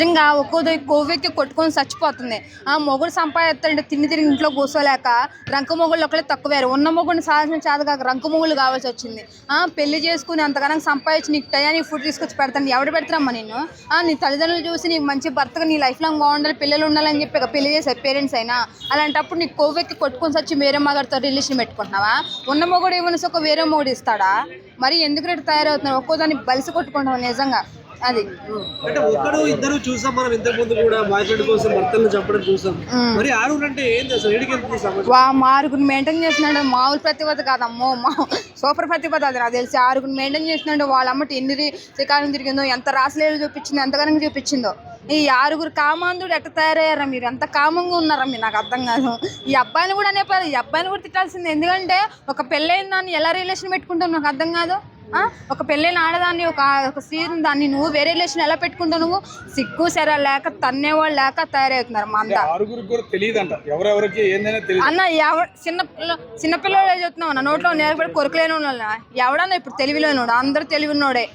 నిజంగా ఒక్కోది కొవ్వెక్కి కొట్టుకొని చచ్చిపోతుంది. మొగుడు సంపాదిస్తాడంటే తిండి తిరిగి ఇంట్లో కూర్చోలేక రంకు మొగుళ్ళు ఒకళ్ళే తక్కువేరు. ఉన్న మొగుడిని సాధించిన చేత కాక రంకు మొగుళ్ళు కావాల్సి వచ్చింది. పెళ్లి చేసుకుని అంతగానం సంపాదించి నీకు టయానికి ఫుడ్ తీసుకొచ్చి పెడతాను. ఎవడు పెడతారమ్మా నేను? నీ తల్లిదండ్రులు చూసి నీకు మంచి భర్తగా నీ లైఫ్ లాంగ్ బాగుండాలి, పిల్లలు ఉండాలని చెప్పి పెళ్లి చేశారు పేరెంట్స్ అయినా. అలాంటప్పుడు నీకు కొవ్వెక్కి కొట్టుకొని వచ్చి వేరే మగాడితో రిలేషన్ పెట్టుకుంటున్నావా? ఉన్న మొగుడు ఏమన్నా ఒక వేరే మొగుడు ఇస్తాడా? మరి ఎందుకు రేటు తయారవుతున్నావు? ఒక్కోదాన్ని బలిసి కొట్టుకుంటావు నిజంగా. అది అంటే ఒకడు ఇద్దరు చూసాం మనం ఇంతకు ముందు కూడా బాయ్ ఫ్రెండ్ కోసం భర్తలను చంపడం చూసాం. మరి ఆరుగురు అంటే ఏంది అసలు? ఆరుగురు మెయింటైన్ చేసినాడు. మామూలు ప్రతిభత కాదమ్మో, సూపర్ ప్రతిభత. అది నాకు తెలిసి ఆరుగురు మెయింటైన్ చేసినాడు. వాళ్ళ అమ్మటి ఎన్ని శ్రీకారం తిరిగిందో, ఎంత రాసలేలు చూపించిందో, ఎంతగానో చూపించిందో. ఈ ఆరుగురు కామాంధుడు ఎట్ట తయారయ్యారా? మీరు ఎంత కామంగా ఉన్నారా? మీరు నాకు అర్థం కాదు. ఈ అబ్బాయిని కూడా అనేపారు, ఈ అబ్బాయిని కూడా తిట్టాల్సింది. ఎందుకంటే ఒక పెళ్ళైన దాన్ని ఎలా రిలేషన్ పెట్టుకుంటావు నాకు అర్థం కాదు. ఒక పెళ్ళైన ఆడదాన్ని ఒక సీన్ దాన్ని నువ్వు వేరే రిలేషన్ ఎలా పెట్టుకుంటావు? నువ్వు సిగ్గు సెర లేక తన్నేవాళ్ళు లేక తయారవుతున్నారు. మా అంతా అన్న చిన్నపిల్లలు చెప్తున్నావు అన్న, నోట్లో నేర్పడి కొరకలేని ఎవడన్నా ఇప్పుడు తెలివిలోనోడు, అందరూ తెలివి ఉన్నోడే.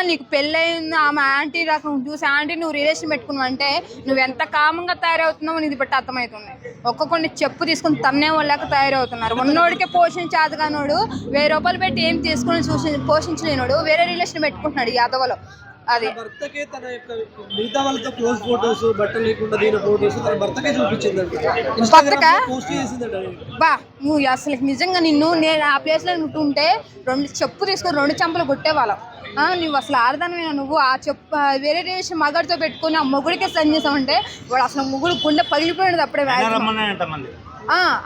నీకు పెళ్ళయింది, ఆమె యాంటీ రకం చూసి యాంటీ నువ్వు రిలేషన్ పెట్టుకున్నావు అంటే నువ్వు ఎంత కామంగా తయారవుతున్నావు నీది బట్టి అర్థమవుతుంది. ఒక్కొక్కరిని చెప్పు తీసుకుని తన్నే వాళ్ళక తయారవుతున్నారు. ఉన్నోడికే పోషించేదిగానోడు 1000 రూపాయలు పెట్టి ఏం తీసుకుని పోషించలేనోడు వేరే రిలేషన్ పెట్టుకుంటున్నాడు ఈ యాదవలో. అది భర్తకే తన యొక్క మిగతా వాళ్ళతో క్లోజ్ ఫోటోస్, బట్టలు లేకుండా దిగిన ఫోటోస్ తన భర్తకే చూపించిందంట. బా నువ్వు అసలు నిజంగా నేను ఆ ప్లేస్ లో ఉంటుంటే 2 చెప్పు తీసుకొని 2 చెంపలు కొట్టేవాళ్ళం. నువ్వు అసలు ఆడదానమైనా నువ్వు ఆ చెప్పు వేరే రిలేషన్ మగాడితో పెట్టుకుని ఆ మొగుడికే సెండ్ చేసావంటే వాడు అసలు మొగుడు గుండె పగిలిపోయినది అప్పుడే.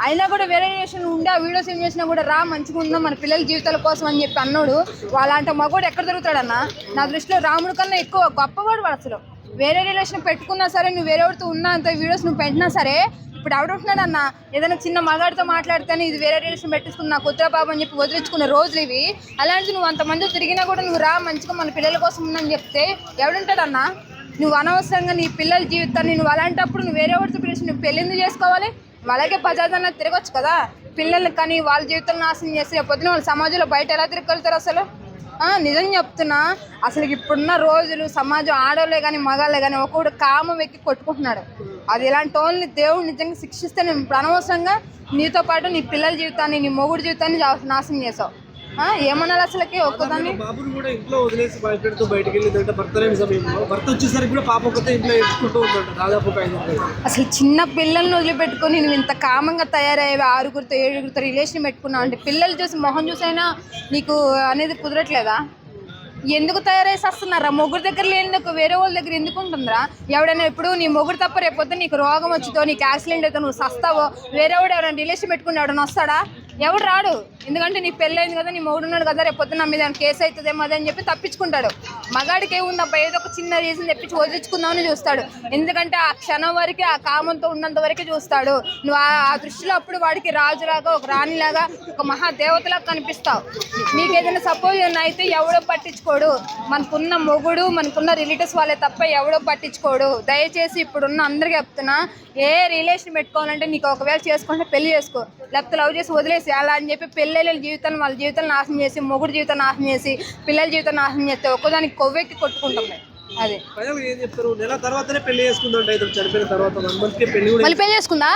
అయినా కూడా వేరే రిలేషన్ ఉండి ఆ వీడియోస్ ఏం చేసినా కూడా రా మంచిగా ఉందాం మన పిల్లల జీవితాల కోసం అని చెప్పి అన్నాడు. వాళ్ళంటే మగవాడు ఎక్కడ దొరుకుతాడన్న? నా దృష్టిలో రాముడి కన్నా ఎక్కువ గొప్పవాడు వాడు. అసలు వేరే రిలేషన్ పెట్టుకున్నా సరే, నువ్వు వేరేవాడితో ఉన్నా అంత వీడియోస్ నువ్వు పెట్టినా సరే, ఇప్పుడు ఎవడుంటున్నాడు అన్న? ఏదైనా చిన్న మగాడితో మాట్లాడితేనే ఇది వేరే రిలేషన్ పెట్టించుకున్నా కుత్రా బాబు అని చెప్పి వదిలించుకున్న రోజులు ఇవి. అలాంటి నువ్వు అంతమంది తిరిగినా కూడా నువ్వు రా మంచిగా మన పిల్లల కోసం ఉందని చెప్తే ఎవడుంటాడన్నా? నువ్వు అనవసరంగా నీ పిల్లల జీవితాన్ని నువ్వు అలాంటప్పుడు నువ్వు వేరే వాడితో పిలిచి నువ్వు పెళ్ళి ఎందుకు చేసుకోవాలి? అలాగే బజాజ్ తిరగచ్చు కదా. పిల్లలకి కానీ వాళ్ళ జీవితం నాశనం చేసి పొద్దున వాళ్ళు సమాజంలో బయట ఎలా తిరగలుగుతారు అసలు? నిజం చెప్తున్నా, అసలు ఇప్పుడున్న రోజులు సమాజం ఆడవాళ్ళే కానీ మగాళ్ళే కానీ ఒక్కొక్కడు కామం ఎక్కి కొట్టుకుంటున్నాడు. అది ఇలాంటి వాళ్ళని దేవుడు నిజంగా శిక్షిస్తే నేను ఇప్పుడు అనవసరంగా నీతో పాటు నీ పిల్లల జీవితాన్ని, నీ మొగుడు జీవితాన్ని నాశనం చేసావు. ఏమన్నా అసలుకి ఒక్కదాన్ని బాబుని కూడా ఇంట్లో వదిలేసి బాయ్ ఫ్రెండ్ తో బయటకు వెళ్ళిందంటే భర్త లేని సమయంలో. భర్త వచ్చేసరికి కూడా పాప ఒకతే ఇంట్లో ఎత్తుకుంటూ ఉందంట దాదాపు 5 అసలు చిన్న పిల్లల్ని వదిలిపెట్టుకొని నువ్వు ఇంత కామంగా తయారయ్యేవి 6గురితో 7గురితో రిలేషన్ పెట్టుకున్నావు అంటే పిల్లలు చూసి మొహం చూసైనా నీకు అనేది కుదరట్లేదా? ఎందుకు తయారైసి వస్తున్నారా? మొగుడు దగ్గర లేని వేరే వాళ్ళ దగ్గర ఎందుకు ఉంటుందిరా? ఎవడైనా ఇప్పుడు నీ మొగుడు తప్ప రేపొద్దు నీకు రోగం వచ్చితో, నీకు యాక్సిడెంట్ అయితే నువ్వు సస్తావో, వేరే వాడు ఎవరైనా రిలేషన్ పెట్టుకుని ఎవడన్నా వస్తాడా? ఎవడు రాడు. ఎందుకంటే నీ పెళ్ళైంది కదా, నీ మొగుడు ఉన్నాడు కదా, రేపొద్దు నా మీద కేసు అవుతుందేమో అదని చెప్పి తప్పించుకుంటాడు. మగాడికి ఏముందబ్బా, ఏదో ఒక చిన్న రీజన్ తెప్పించి వదిలించుకుందామని చూస్తాడు. ఎందుకంటే ఆ క్షణం వరకే ఆ కామంతో ఉన్నంత వరకే చూస్తాడు. నువ్వు ఆ దృష్టిలో అప్పుడు వాడికి రాజులాగా, ఒక రాణిలాగా, ఒక మహాదేవతలాగా కనిపిస్తావు. నీకు ఏదైనా సపోజ్ అయితే ఎవడో పట్టించుకోడు. మనకున్న మొగుడు, మనకున్న రిలేటివ్స్ వాళ్ళే తప్ప ఎవడో పట్టించుకోడు. దయచేసి ఇప్పుడున్న అందరికీ చెప్తున్నా, ఏ రిలేషన్ పెట్టుకోవాలంటే నీకు ఒకవేళ చేసుకుంటే పెళ్లి చేసుకో, లేకపోతే లవ్ చేసి వదిలేసి అలా అని చెప్పి పెళ్ళిళ్ళ జీవితాన్ని వాళ్ళ జీవితాన్ని నాశనం చేసి, మొగుడు జీవితాన్ని నాశనం చేసి, పిల్లల జీవితాన్ని నాశనం చేస్తే ఒక్కదానికి కొవ్వెక్కి కొట్టుకుంటుంది. అదే ఏం చెప్తారు? నెల తర్వాతనే పెళ్లి చేసుకుందంటే చనిపోయిన తర్వాత 1 month మళ్ళీ పెళ్లి చేసుకుందా?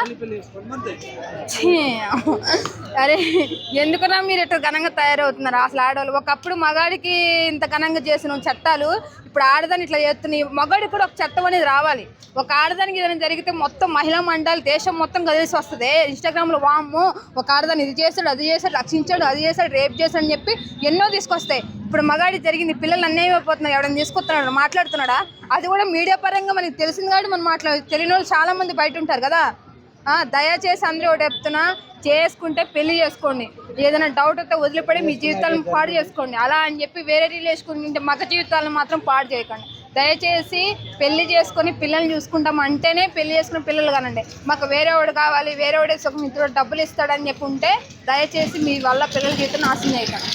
అరే ఎందుకన్నా మీరు ఎట్లా ఘనంగా తయారవుతున్నారు అసలు ఆడవాళ్ళు? ఒకప్పుడు మగాడికి ఇంత ఘనంగా చేసిన చట్టాలు ఇప్పుడు ఆడదాన్ని ఇట్లా చేస్తున్నాయి. మగాడికి కూడా ఒక చట్టం అనేది రావాలి. ఒక ఆడదానికి ఏదైనా జరిగితే మొత్తం మహిళా మండలి దేశం మొత్తం కలిసి వస్తుంది. ఇన్స్టాగ్రామ్లో వామ్మో ఒక ఆడదాన్ని ఇది చేశాడు, అది చేశాడు, రక్షించాడు, అది చేశాడు, రేప్ చేశాడు అని చెప్పి ఎన్నో తీసుకొస్తాయి. ఇప్పుడు మగాడి జరిగింది, పిల్లలు అన్యాయం అయిపోతున్నారు, ఎవడన్నా తీసుకొస్తున్నాడు, మాట్లాడుతున్నాడా? అది కూడా మీడియా పరంగా మనకి తెలిసింది కాబట్టి మనం తెలియని వాళ్ళు చాలా మంది బయట ఉంటారు కదా. దయచేసి అందరూ ఒకటి చెప్తున్నా, చేసుకుంటే పెళ్లి చేసుకోండి. ఏదైనా డౌట్ అయితే వదిలిపడి మీ జీవితాలను పాడు చేసుకోండి. అలా అని చెప్పి వేరే రిలేషన్ మగ జీవితాలను మాత్రం పాడు చేయకండి. దయచేసి పెళ్లి చేసుకొని పిల్లల్ని చూసుకుంటాం అంటేనే పెళ్లి చేసుకుని పిల్లలు కానండి. మాకు వేరేవాడు కావాలి, వేరేవాడే సుఖం ఇంట్లో డబ్బులు ఇస్తాడని చెప్పి ఉంటే దయచేసి మీ వల్ల పిల్లల జీవితం నాశనం చేయకండి.